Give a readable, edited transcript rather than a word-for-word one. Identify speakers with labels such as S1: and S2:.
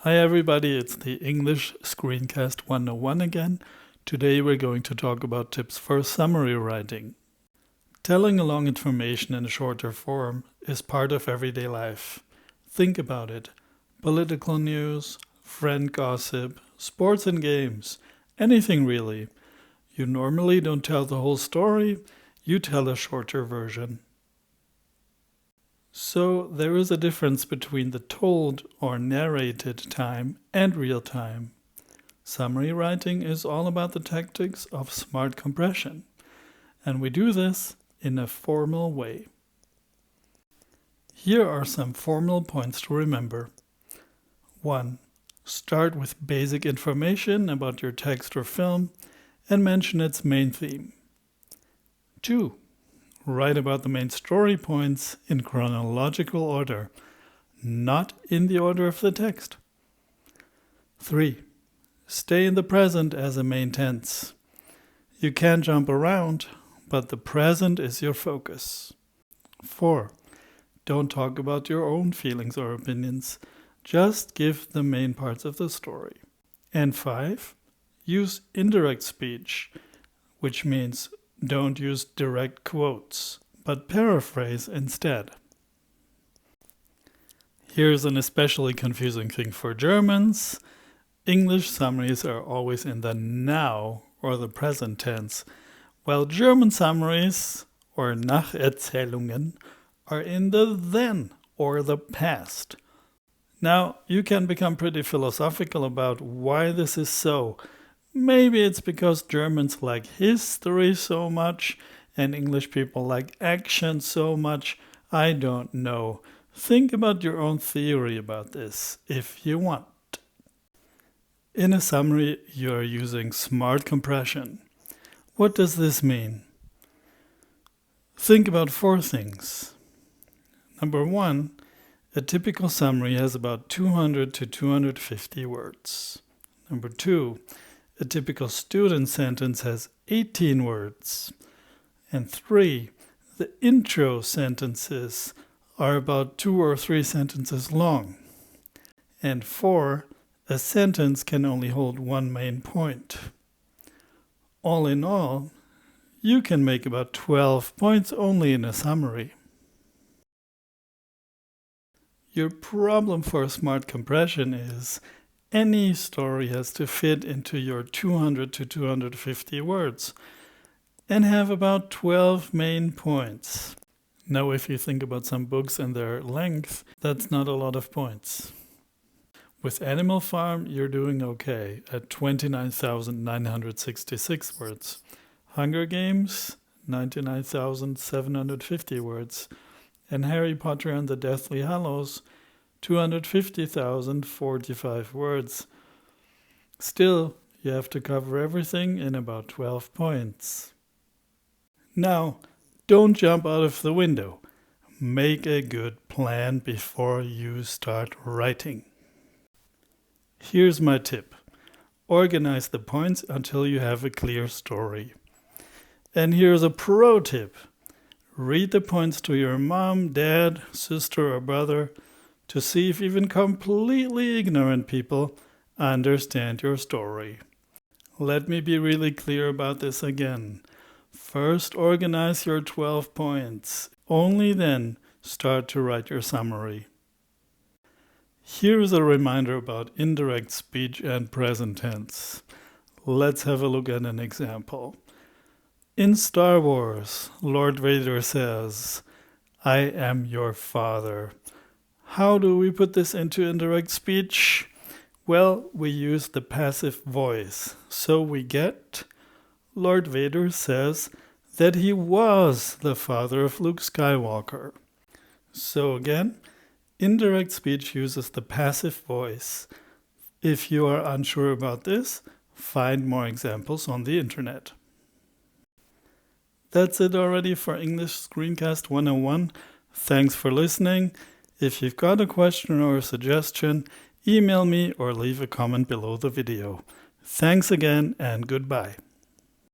S1: Hi everybody, it's the English Screencast 101 again. Today we're going to talk about tips for summary writing. Telling along information in a shorter form is part of everyday life. Think about it. Political news, friend gossip, sports and games, anything really. You normally don't tell the whole story, you tell a shorter version. So there is a difference between the told or narrated time and real time. Summary writing is all about the tactics of smart compression, and we do this in a formal way. Here are some formal points to remember. 1. Start with basic information about your text or film and mention its main theme. 2. Write about the main story points in chronological order, not in the order of the text. 3. Stay in the present as a main tense. You can jump around, but the present is your focus. 4. Don't talk about your own feelings or opinions. Just give the main parts of the story. And 5. Use indirect speech, which means don't use direct quotes, but paraphrase instead. Here's an especially confusing thing for Germans. English summaries are always in the now or the present tense, while German summaries or Nacherzählungen are in the then or the past. Now, you can become pretty philosophical about why this is so. Maybe it's because Germans like history so much and English people like action so much. I don't know. Think about your own theory about this, if you want. In a summary, you are using smart compression. What does this mean? Think about 4 things. Number 1, a typical summary has about 200 to 250 words. Number 2, a typical student sentence has 18 words. And 3, the intro sentences are about 2 or 3 sentences long. And 4, a sentence can only hold one main point. All in all, you can make about 12 points only in a summary. Your problem for smart compression is any story has to fit into your 200 to 250 words and have about 12 main points. Now, if you think about some books and their length, that's not a lot of points. With Animal Farm, you're doing okay at 29,966 words. Hunger Games, 99,750 words. And Harry Potter and the Deathly Hallows, 250,045 words. Still, you have to cover everything in about 12 points. Now, don't jump out of the window. Make a good plan before you start writing. Here's my tip. Organize the points until you have a clear story. And here's a pro tip. Read the points to your mom, dad, sister, or brother to see if even completely ignorant people understand your story. Let me be really clear about this again. First, organize your 12 points. Only then start to write your summary. Here's a reminder about indirect speech and present tense. Let's have a look at an example. In Star Wars, Lord Vader says, "I am your father." How do we put this into indirect speech? Well, we use the passive voice. So we get, Lord Vader says that he was the father of Luke Skywalker. So again, indirect speech uses the passive voice. If you are unsure about this, find more examples on the internet. That's it already for English Screencast 101. Thanks for listening. If you've got a question or a suggestion, email me or leave a comment below the video. Thanks again and goodbye.